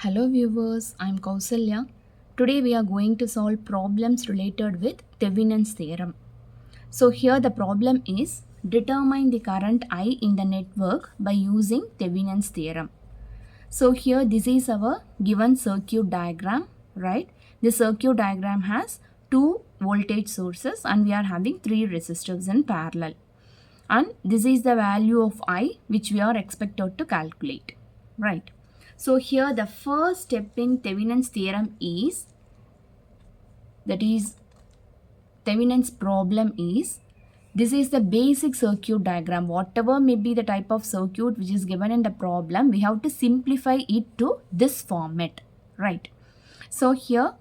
Hello viewers, I'm Kausalya. Today we are going to solve problems related with Thevenin's theorem. So here the problem is determine the current I in the network by using Thevenin's theorem. So here this is our given circuit diagram, right? The circuit diagram has two voltage sources and we are having three resistors in parallel. And this is the value of I which we are expected to calculate, right? So here the first step in Thevenin's theorem is, that is Thevenin's problem is, this is the basic circuit diagram. Whatever may be the type of circuit which is given in the problem, we have to simplify it to this format, right? So here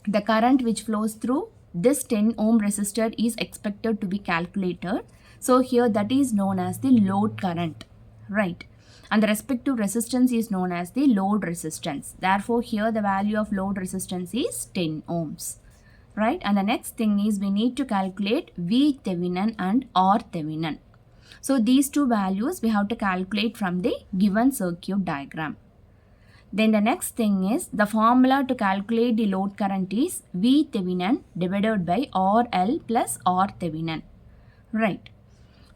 the current which flows through this 10 ohm resistor is expected to be calculated. So here that is known as the load current, right? And the respective resistance is known as the load resistance. Therefore here the value of load resistance is 10 ohms, right? And the next thing is we need to calculate V Thevenin and R Thevenin. So these two values we have to calculate from the given circuit diagram. Then the next thing is the formula to calculate the load current is V Thevenin divided by RL plus R Thevenin, right?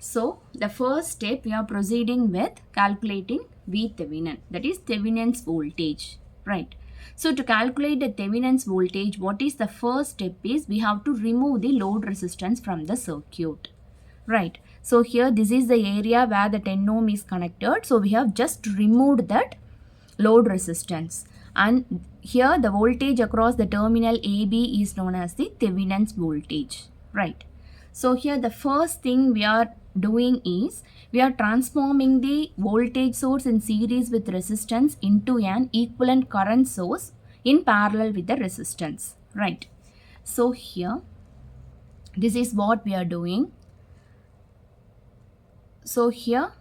So the first step we are proceeding with calculating V Thevenin, that is Thevenin's voltage, right? So to calculate the Thevenin's voltage, what is the first step is we have to remove the load resistance from the circuit, right? So here this is the area where the 10 ohm is connected. So we have just removed that load resistance, and here the voltage across the terminal AB is known as the Thevenin's voltage, right? So here the first thing we are doing is we are transforming the voltage source in series with resistance into an equivalent current source in parallel with the resistance, right? So here this is what we are doing. So here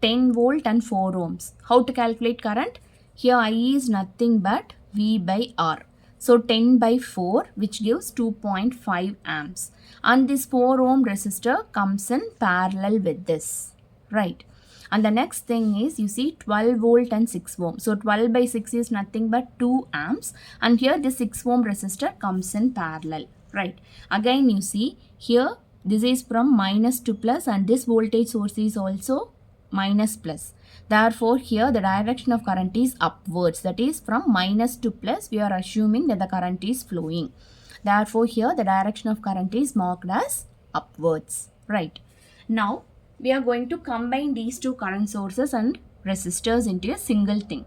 10 volt and 4 ohms. How to calculate current? Here I is nothing but V by R. So 10 by 4 which gives 2.5 amps. And this 4 ohm resistor comes in parallel with this, right? And the next thing is you see 12 volt and 6 ohm. So 12 by 6 is nothing but 2 amps. And here the 6 ohm resistor comes in parallel, right? Again you see here this is from minus to plus and this voltage source is also minus plus. Therefore here the direction of current is upwards, that is from minus to plus we are assuming that the current is flowing. Therefore here the direction of current is marked as upwards, right? Now we are going to combine these two current sources and resistors into a single thing.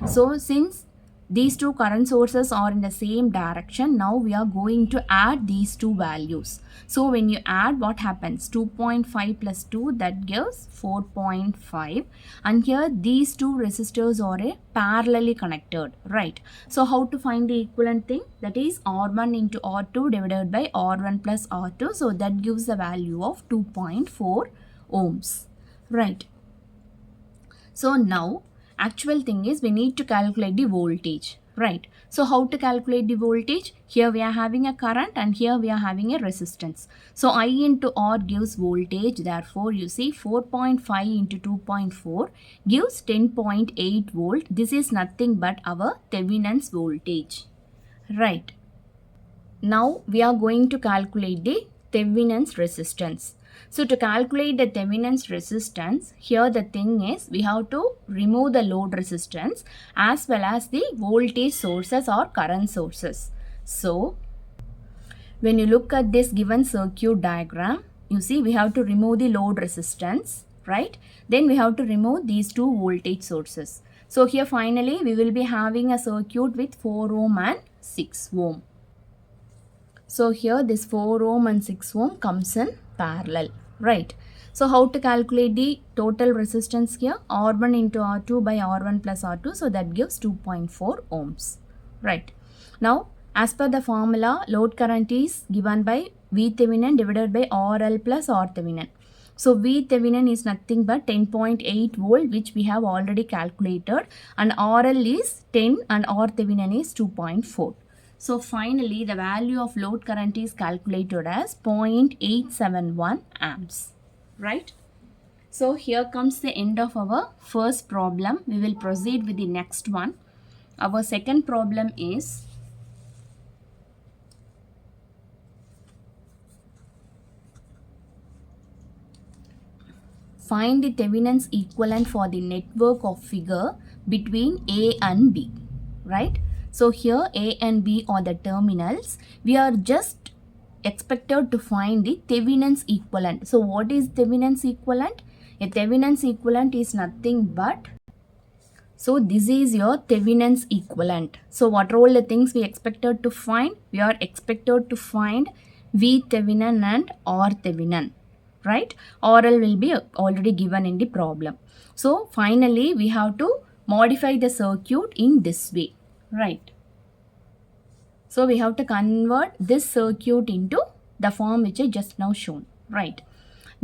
So since these two current sources are in the same direction, now we are going to add these two values. So when you add, what happens? 2.5 plus 2, that gives 4.5. And here these two resistors are parallelly connected, right? So how to find the equivalent thing? That is R1 into R2 divided by R1 plus R2. So that gives the value of 2.4 ohms, right? So now actual thing is we need to calculate the voltage, right? So how to calculate the voltage? Here we are having a current and here we are having a resistance. So I into R gives voltage. Therefore you see 4.5 into 2.4 gives 10.8 volt. This is nothing but our Thevenin's voltage, right? Now we are going to calculate the Thevenin's resistance. So to calculate the Thevenin's resistance, here the thing is we have to remove the load resistance as well as the voltage sources or current sources. So when you look at this given circuit diagram, you see we have to remove the load resistance, right? Then we have to remove these two voltage sources. So here finally we will be having a circuit with 4 ohm and 6 ohm. So here this 4 ohm and 6 ohm comes in parallel, right? So how to calculate the total resistance here? R1 into R2 by R1 plus R2. So that gives 2.4 ohms, right? Now as per the formula, load current is given by V Thevenin divided by RL plus R Thevenin. So V Thevenin is nothing but 10.8 volt which we have already calculated, and RL is 10 and R Thevenin is 2.4. So finally the value of load current is calculated as 0.871 amps, right? So here comes the end of our first problem. We will proceed with the next one. Our second problem is find the Thevenin's equivalent for the network of figure between A and B, right? So here A and B are the terminals. We are just expected to find the Thevenin's equivalent. So what is Thevenin's equivalent? A Thevenin's equivalent is nothing but, so this is your Thevenin's equivalent. So what are all the things we expected to find? We are expected to find V Thevenin and R Thevenin, right? RL will be already given in the problem. So finally we have to modify the circuit in this way, right? So we have to convert this circuit into the form which I just now shown, right?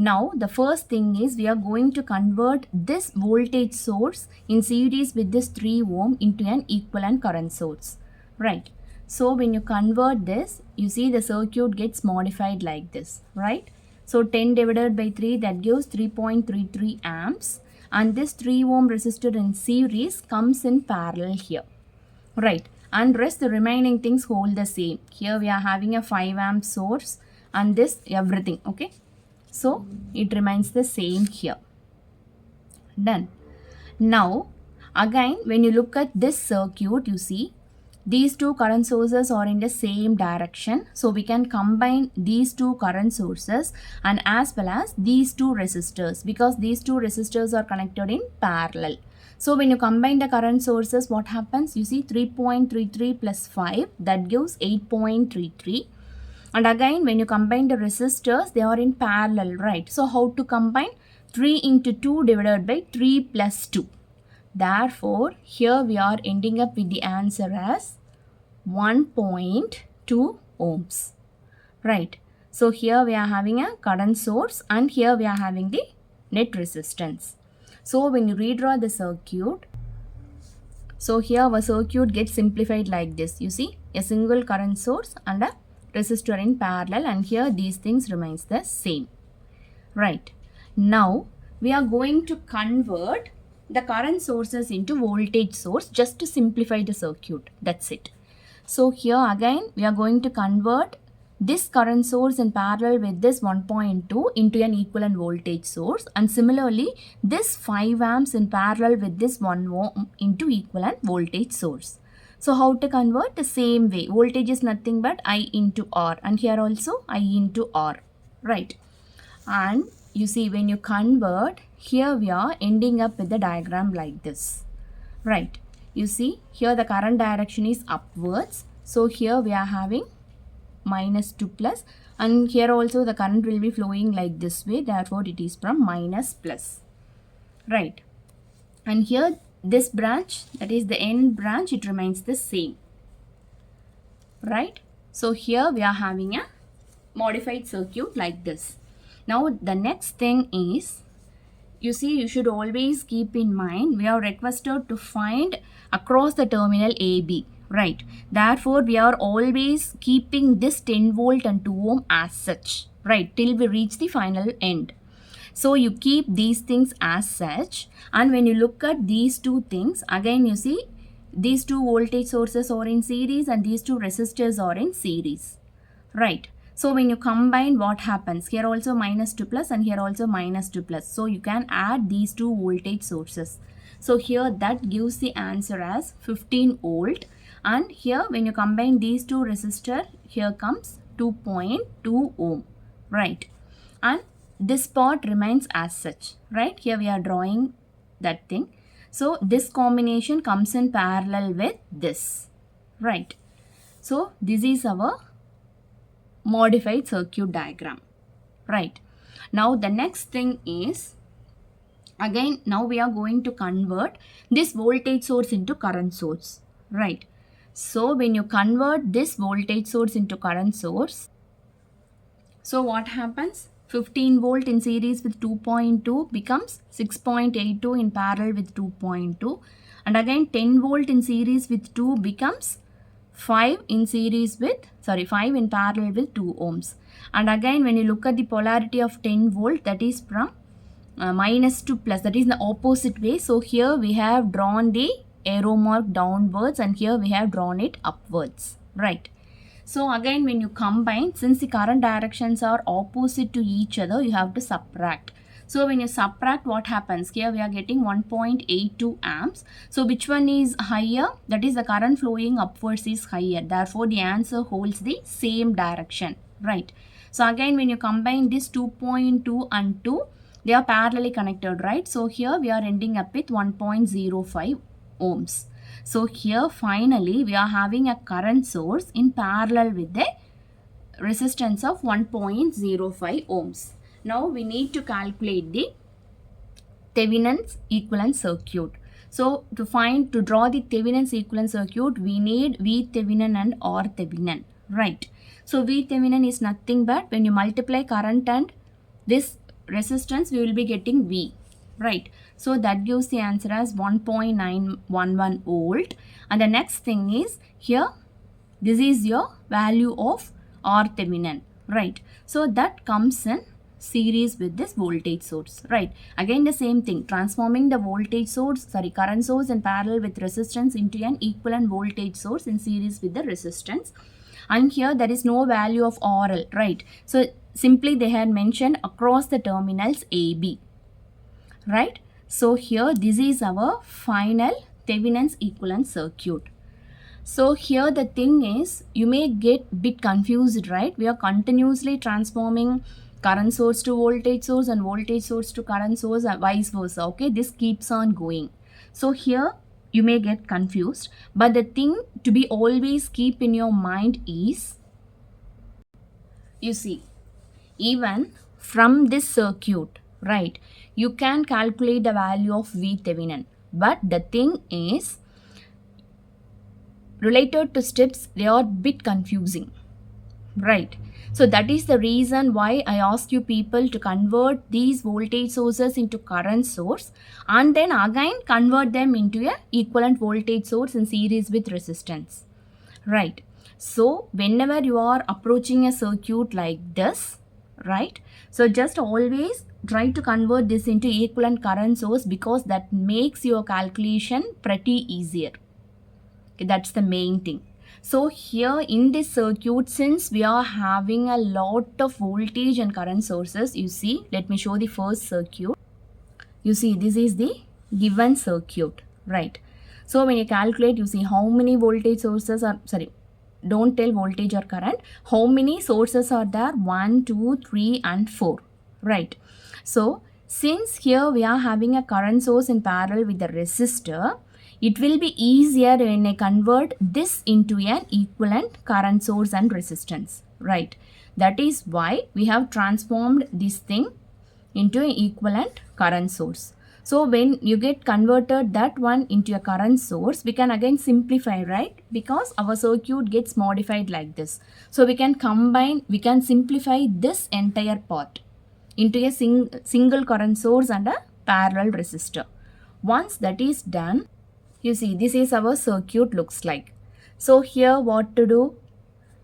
Now the first thing is we are going to convert this voltage source in series with this 3 ohm into an equivalent current source, right? So when you convert this, you see the circuit gets modified like this, right? So 10 divided by 3, that gives 3.33 amps, and this 3 ohm resistor in series comes in parallel here, right? And rest the remaining things hold the same. Here we are having a 5 amp source and this everything, okay? So it remains the same here. Done. Now again when you look at this circuit, you see these two current sources are in the same direction. So we can combine these two current sources and as well as these two resistors, because these two resistors are connected in parallel. So when you combine the current sources, what happens? You see 3.33 plus 5, that gives 8.33. And again when you combine the resistors, they are in parallel, right? So how to combine? 3 into 2 divided by 3 plus 2. Therefore here we are ending up with the answer as 1.2 ohms, right? So here we are having a current source and here we are having the net resistance. So when you redraw the circuit, so here our circuit gets simplified like this. You see a single current source and a resistor in parallel, and here these things remains the same, right? Now we are going to convert the current sources into voltage source just to simplify the circuit. That's it. So here again we are going to convert this current source in parallel with this 1.2 into an equivalent voltage source, and similarly this 5 amps in parallel with this 1 ohm into equivalent voltage source. So how to convert? The same way. Voltage is nothing but I into R, and here also I into R, right? And you see when you convert, here we are ending up with the diagram like this, right? You see here the current direction is upwards. So here we are having minus to plus, and here also the current will be flowing like this way. Therefore it is from minus plus, right? And here this branch, that is the end branch, it remains the same, right? So here we are having a modified circuit like this. Now the next thing is, you see, you should always keep in mind we are requested to find across the terminal AB, right? Therefore we are always keeping this 10 volt and 2 ohm as such, right, till we reach the final end. So you keep these things as such, and when you look at these two things, again you see these two voltage sources are in series and these two resistors are in series, right? So when you combine, what happens? Here also minus to plus and here also minus to plus. So you can add these two voltage sources. So here that gives the answer as 15 volt, and here when you combine these two resistors, here comes 2.2 ohm, right? And this part remains as such, right? Here we are drawing that thing. So this combination comes in parallel with this, right? So this is our modified circuit diagram, right? Now the next thing is, again now we are going to convert this voltage source into current source, right? So when you convert this voltage source into current source, so what happens? 15 volt in series with 2.2 becomes 6.82 in parallel with 2.2, and again 10 volt in series with 2 becomes 5 in series with 5 in parallel with 2 ohms. And again when you look at the polarity of 10 volt, that is from minus to plus, that is in the opposite way. So here we have drawn the arrow mark downwards, and here we have drawn it upwards, right? So again, when you combine, since the current directions are opposite to each other, you have to subtract. So when you subtract, what happens? Here we are getting 1.82 amps. So which one is higher? That is, the current flowing upwards is higher. Therefore, the answer holds the same direction, right? So again, when you combine this 2.2 and 2, they are parallelly connected, right? So here we are ending up with 1.05 ohms. So here finally we are having a current source in parallel with the resistance of 1.05 ohms. Now we need to calculate the Thevenin's equivalent circuit. So to draw the Thevenin's equivalent circuit, we need V Thevenin and R Thevenin, right? So V Thevenin is nothing but when you multiply current and this resistance, we will be getting V, right? So that gives the answer as 1.911 volt. And the next thing is here, this is your value of R Thevenin, right? So that comes in series with this voltage source, right? Again the same thing, transforming the current source in parallel with resistance into an equivalent voltage source in series with the resistance. And here there is no value of RL, right? So simply they had mentioned across the terminals AB, right? So here this is our final Thevenin's equivalent circuit. So here the thing is, you may get bit confused, right? We are continuously transforming current source to voltage source and voltage source to current source and vice versa, okay? This keeps on going. So here you may get confused, but the thing to be always keep in your mind is, you see, even from this circuit, right, you can calculate the value of V Thevenin. But the thing is, related to steps, they are a bit confusing, right? So that is the reason why I ask you people to convert these voltage sources into current source and then again convert them into a equivalent voltage source in series with resistance, right? So whenever you are approaching a circuit like this, right, so just always try to convert this into equivalent current source, because that makes your calculation pretty easier. Okay, that's the main thing. So here in this circuit, since we are having a lot of voltage and current sources, you see, let me show the first circuit. You see, this is the given circuit, right? So when you calculate, you see how many voltage sources are, sorry, don't tell voltage or current, how many sources are there? 1, 2, 3 and 4, right? So since here we are having a current source in parallel with the resistor, it will be easier when I convert this into an equivalent current source and resistance, right? That is why we have transformed this thing into an equivalent current source. So when you get converted that one into a current source, we can again simplify, right? Because our circuit gets modified like this. So we can simplify this entire part into a single current source and a parallel resistor. Once that is done, you see, this is our circuit looks like. So here what to do?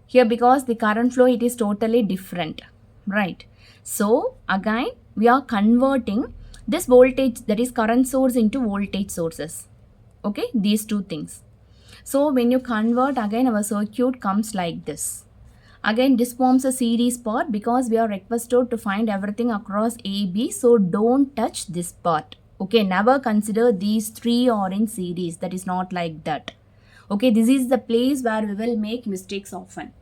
Here, because the current flow, it is totally different, right? So again, we are converting this voltage, that is current source, into voltage sources. Okay, these two things. So when you convert, again our circuit comes like this. Again, this forms a series part because we are requested to find everything across AB. So don't touch this part. Okay, never consider these three are in series. That is not like that. Okay, this is the place where we will make mistakes often.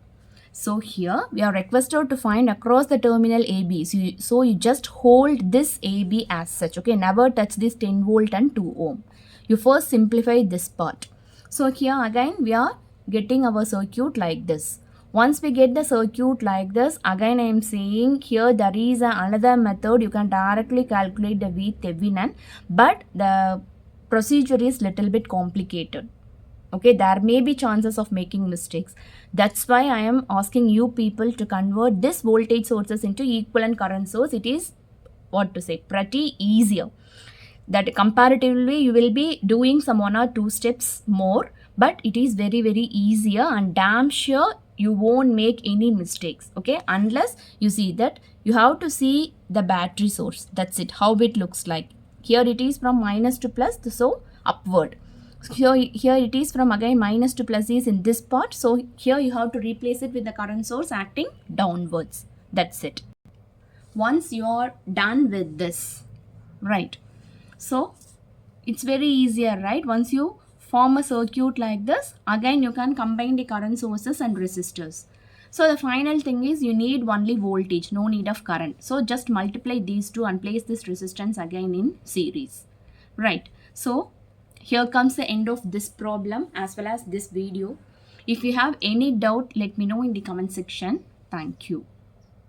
So here we are requested to find across the terminal AB. So you just hold this AB as such. Okay, never touch this 10 volt and 2 ohm. You first simplify this part. So here again we are getting our circuit like this. Once we get the circuit like this, again I am saying here there is another method. You can directly calculate the V Thevenin, but the procedure is little bit complicated. Okay, there may be chances of making mistakes. That's why I am asking you people to convert this voltage sources into equivalent current source. It is, what to say, pretty easier. That comparatively you will be doing some 1 or 2 steps more, but it is very, very easier, and damn sure you won't make any mistakes. Okay, unless you see that you have to see the battery source. That's it, how it looks like. Here it is from minus to plus, so upward. Here it is from again minus to plus is in this part. So here you have to replace it with the current source acting downwards. That's it. Once you are done with this, right? So it's very easier, right? Once you form a circuit like this, again you can combine the current sources and resistors. So the final thing is you need only voltage, no need of current. So just multiply these two and place this resistance again in series, right? So here comes the end of this problem as well as this video. If you have any doubt, let me know in the comment section. Thank you.